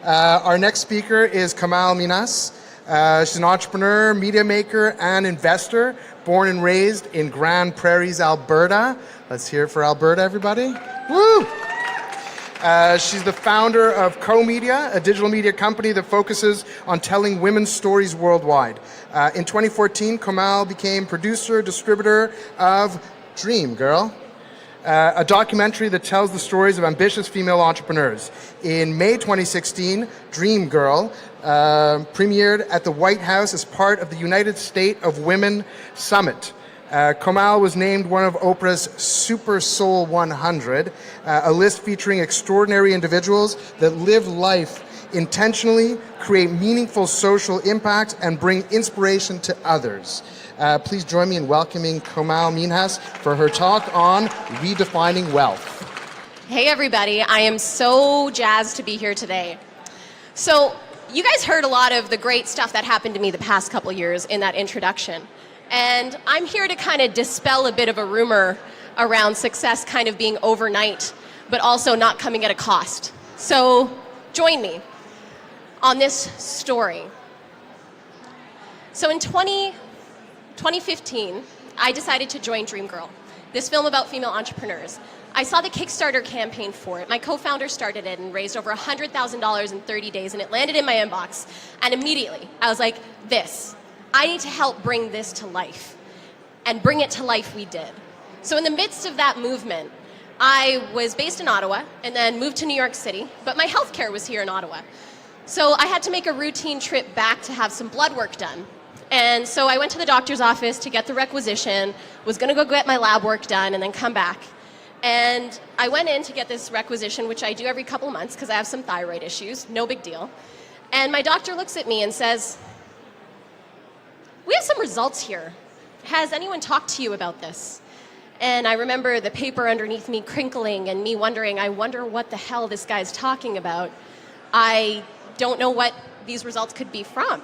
Our next speaker is Komal Minhas. She's an entrepreneur, media maker, and investor, born and raised in Grand Prairies, Alberta. Let's hear it for Alberta, everybody. Woo! She's the founder of Co-Media, a digital media company that focuses on telling women's stories worldwide. In 2014, Komal became producer, distributor of Dream Girl, a documentary that tells the stories of ambitious female entrepreneurs. In May 2016, Dream Girl premiered at the White House as part of the United State of Women Summit. Komal was named one of Oprah's Super Soul 100, a list featuring extraordinary individuals that live life intentionally, create meaningful social impact, and bring inspiration to others. Please join me in welcoming Komal Minhas for her talk on redefining wealth. Hey everybody, I am so jazzed to be here today. So you guys heard a lot of the great stuff that happened to me the past couple years in that introduction. And I'm here to kind of dispel a bit of a rumor around success kind of being overnight, but also not coming at a cost. So join me on this story. So in 2015, I decided to join Dream Girl, this film about female entrepreneurs. I saw the Kickstarter campaign for it. My co-founder started it and raised over $100,000 in 30 days, and it landed in my inbox. And immediately, I was like, I need to help bring this to life. And bring it to life we did. So in the midst of that movement, I was based in Ottawa and then moved to New York City, but my healthcare was here in Ottawa. So I had to make a routine trip back to have some blood work done. And so I went to the doctor's office to get the requisition, was gonna go get my lab work done and then come back. And I went in to get this requisition, which I do every couple months because I have some thyroid issues, no big deal. And my doctor looks at me and says, "We have some results here. Has anyone talked to you about this?" And I remember the paper underneath me crinkling and me wondering, I wonder what the hell this guy's talking about. I don't know what these results could be from.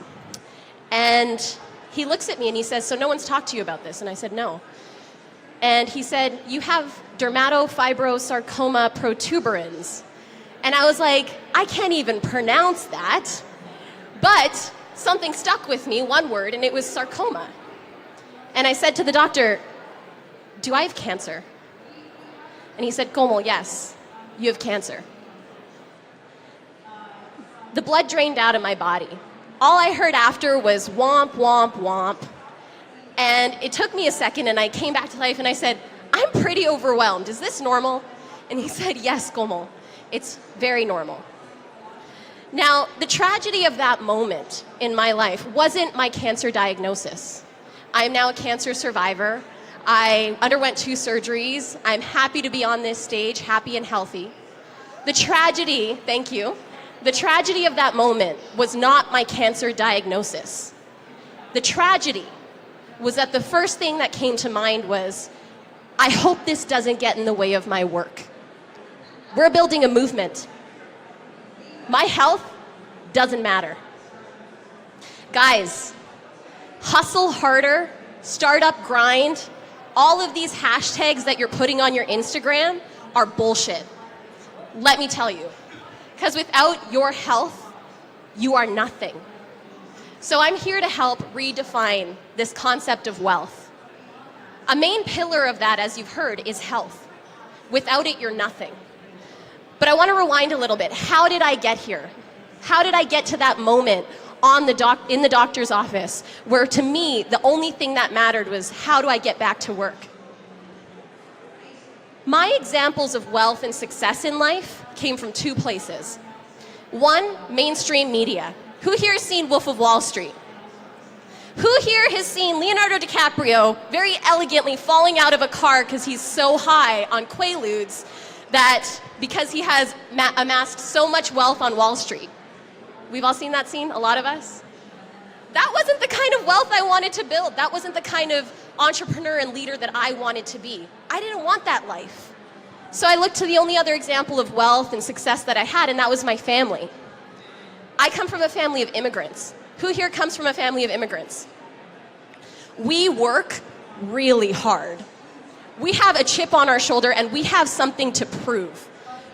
And he looks at me and he says, "So no one's talked to you about this?" And I said, "No." And he said, "You have dermatofibrosarcoma protuberans." And I was like, I can't even pronounce that. But something stuck with me, one word, and it was sarcoma. And I said to the doctor, "Do I have cancer?" And he said, "Komal, yes, you have cancer." The blood drained out of my body. All I heard after was womp, womp, womp. And it took me a second and I came back to life and I said, "I'm pretty overwhelmed. Is this normal?" And he said, "Yes, Komal, it's very normal." Now, the tragedy of that moment in my life wasn't my cancer diagnosis. I am now a cancer survivor. I underwent 2 surgeries. I'm happy to be on this stage, happy and healthy. The tragedy, thank you, the tragedy of that moment was not my cancer diagnosis. The tragedy was that the first thing that came to mind was, I hope this doesn't get in the way of my work. We're building a movement. My health doesn't matter. Guys, hustle harder, startup grind, all of these hashtags that you're putting on your Instagram are bullshit. Let me tell you. Because without your health, you are nothing. So I'm here to help redefine this concept of wealth. A main pillar of that, as you've heard, is health. Without it, you're nothing. But I want to rewind a little bit. How did I get here? How did I get to that moment in the doctor's office where, to me, the only thing that mattered was, how do I get back to work? My examples of wealth and success in life came from 2 places. One, mainstream media. Who here has seen Wolf of Wall Street? Who here has seen Leonardo DiCaprio very elegantly falling out of a car because he's so high on Quaaludes that because he has amassed so much wealth on Wall Street? We've all seen that scene, a lot of us? That wasn't the kind of wealth I wanted to build. That wasn't the kind of entrepreneur and leader that I wanted to be. I didn't want that life. So I looked to the only other example of wealth and success that I had, and that was my family. I come from a family of immigrants. Who here comes from a family of immigrants? We work really hard. We have a chip on our shoulder and we have something to prove.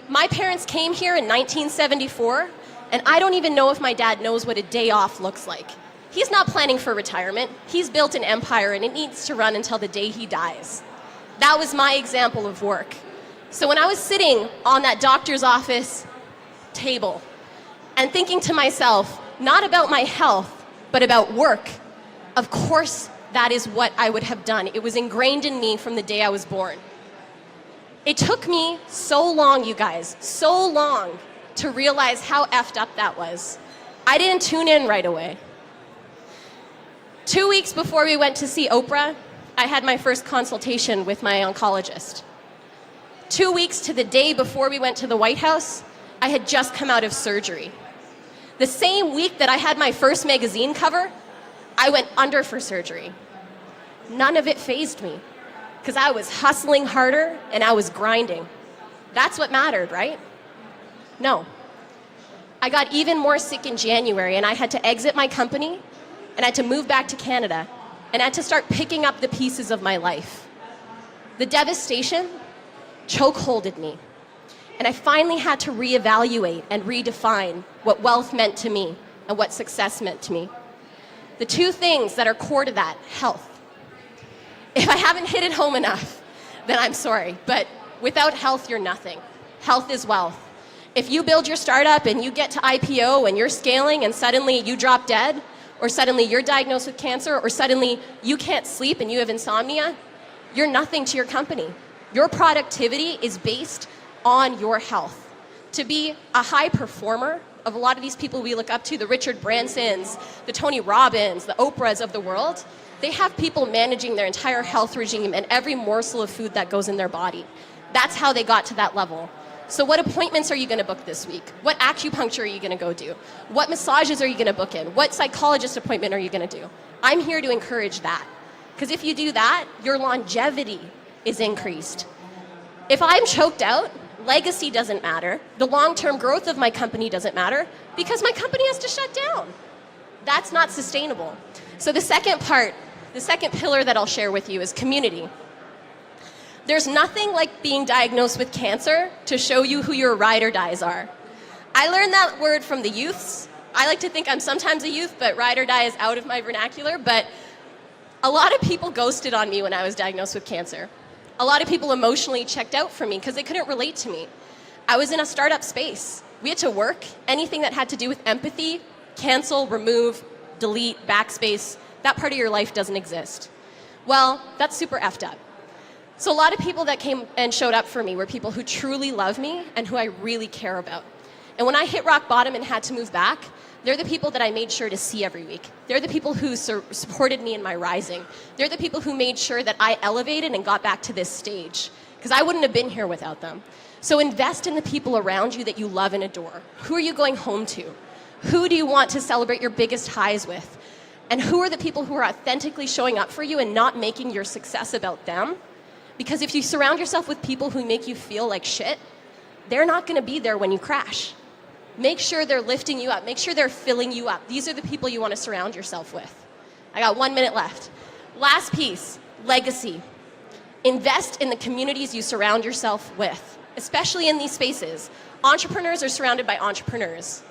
My parents came here in 1974 And I don't even know if my dad knows what a day off looks like. He's not planning for retirement. He's built an empire and it needs to run until the day he dies. That was my example of work. So when I was sitting on that doctor's office table and thinking to myself, not about my health, but about work, of course that is what I would have done. It was ingrained in me from the day I was born. It took me so long, you guys, so long to realize how effed up that was. I didn't tune in right away. 2 weeks before we went to see Oprah, I had my first consultation with my oncologist. 2 weeks to the day before we went to the White House, I had just come out of surgery. The same week that I had my first magazine cover, I went under for surgery. None of it fazed me because I was hustling harder and I was grinding. That's what mattered, right? No. I got even more sick in January and I had to exit my company and I had to move back to Canada and I had to start picking up the pieces of my life. The devastation chokeholded me. And I finally had to reevaluate and redefine what wealth meant to me and what success meant to me. The two things that are core to that, health. If I haven't hit it home enough, then I'm sorry. But without health, you're nothing. Health is wealth. If you build your startup and you get to IPO and you're scaling and suddenly you drop dead, or suddenly you're diagnosed with cancer, or suddenly you can't sleep and you have insomnia, you're nothing to your company. Your productivity is based on your health. To be a high performer of a lot of these people we look up to, the Richard Bransons, the Tony Robbins, the Oprahs of the world, they have people managing their entire health regime and every morsel of food that goes in their body. That's how they got to that level. So what appointments are you going to book this week? What acupuncture are you going to go do? What massages are you going to book in? What psychologist appointment are you going to do? I'm here to encourage that. Because if you do that, your longevity is increased. If I'm choked out, legacy doesn't matter. The long-term growth of my company doesn't matter because my company has to shut down. That's not sustainable. So the second pillar that I'll share with you is community. There's nothing like being diagnosed with cancer to show you who your ride or dies are. I learned that word from the youths. I like to think I'm sometimes a youth, but ride or die is out of my vernacular. But a lot of people ghosted on me when I was diagnosed with cancer. A lot of people emotionally checked out from me because they couldn't relate to me. I was in a startup space. We had to work. Anything that had to do with empathy, cancel, remove, delete, backspace, that part of your life doesn't exist. Well, that's super effed up. So a lot of people that came and showed up for me were people who truly love me and who I really care about. And when I hit rock bottom and had to move back, they're the people that I made sure to see every week. They're the people who supported me in my rising. They're the people who made sure that I elevated and got back to this stage, because I wouldn't have been here without them. So invest in the people around you that you love and adore. Who are you going home to? Who do you want to celebrate your biggest highs with? And who are the people who are authentically showing up for you and not making your success about them? Because if you surround yourself with people who make you feel like shit, they're not going to be there when you crash. Make sure they're lifting you up. Make sure they're filling you up. These are the people you want to surround yourself with. I got 1 minute left. Last piece, legacy. Invest in the communities you surround yourself with, especially in these spaces. Entrepreneurs are surrounded by entrepreneurs.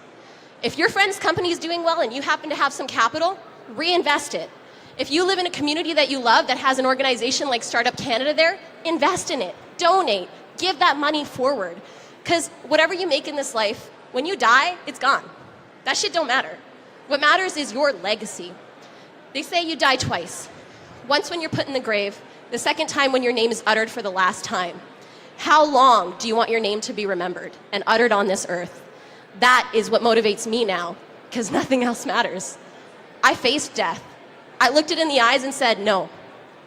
If your friend's company is doing well and you happen to have some capital, reinvest it. If you live in a community that you love that has an organization like Startup Canada there, invest in it, donate, give that money forward. Because whatever you make in this life, when you die, it's gone. That shit don't matter. What matters is your legacy. They say you die twice. Once when you're put in the grave, the second time when your name is uttered for the last time. How long do you want your name to be remembered and uttered on this earth? That is what motivates me now, because nothing else matters. I faced death. I looked it in the eyes and said, no,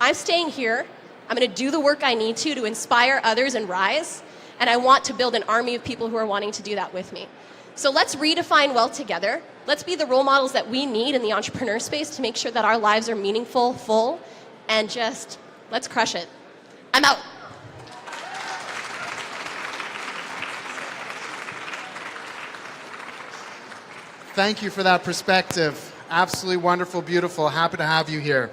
I'm staying here. I'm going to do the work I need to inspire others and rise. And I want to build an army of people who are wanting to do that with me. So let's redefine wealth together. Let's be the role models that we need in the entrepreneur space to make sure that our lives are meaningful, full, and just let's crush it. I'm out. Thank you for that perspective. Absolutely wonderful, beautiful. Happy to have you here.